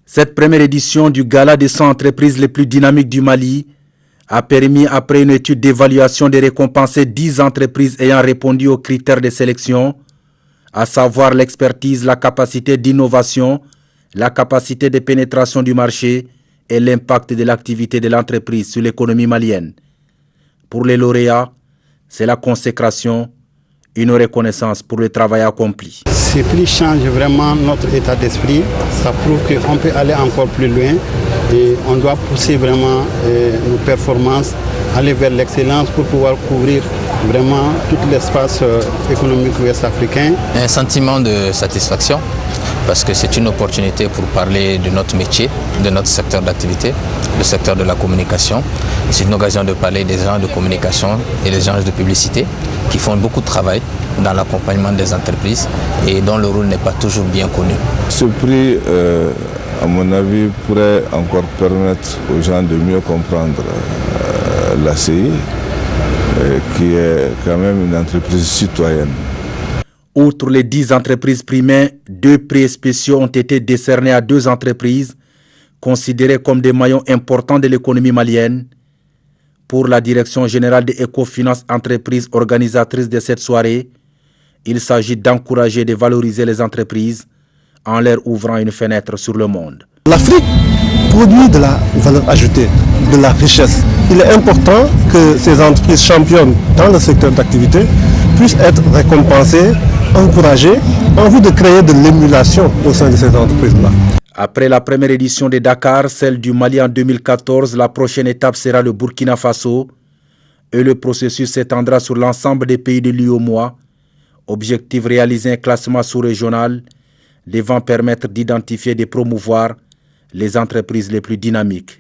Cette première édition du Gala des 100 entreprises les plus dynamiques du Mali a permis, après une étude d'évaluation, de récompenser 10 entreprises ayant répondu aux critères de sélection, à savoir l'expertise, la capacité d'innovation, la capacité de pénétration du marché et l'impact de l'activité de l'entreprise sur l'économie malienne. Pour les lauréats, c'est la consécration, une reconnaissance pour le travail accompli. Ces prix changent vraiment notre état d'esprit. Ça prouve qu'on peut aller encore plus loin et on doit pousser vraiment nos performances, aller vers l'excellence pour pouvoir couvrir vraiment tout l'espace économique ouest-africain. Un sentiment de satisfaction parce que c'est une opportunité pour parler de notre métier, de notre secteur d'activité, le secteur de la communication. C'est une occasion de parler des gens de communication et des gens de publicité qui font beaucoup de travail dans l'accompagnement des entreprises et dont le rôle n'est pas toujours bien connu. Ce prix, à mon avis, pourrait encore permettre aux gens de mieux comprendre l'ACI, qui est quand même une entreprise citoyenne. Outre les 10 entreprises primées, 2 prix spéciaux ont été décernés à 2 entreprises considérées comme des maillons importants de l'économie malienne. Pour la Direction générale des Ecofinance Entreprises organisatrices de cette soirée, il s'agit d'encourager et de valoriser les entreprises en leur ouvrant une fenêtre sur le monde. L'Afrique produit de la valeur ajoutée, de la richesse. Il est important que ces entreprises championnes dans le secteur d'activité puissent être récompensées, encouragées, en vue de créer de l'émulation au sein de ces entreprises-là. Après la première édition de Dakar, celle du Mali en 2014, la prochaine étape sera le Burkina Faso et le processus s'étendra sur l'ensemble des pays de l'UEMOA. Objectif: réaliser un classement sous-régional devant permettre d'identifier et de promouvoir les entreprises les plus dynamiques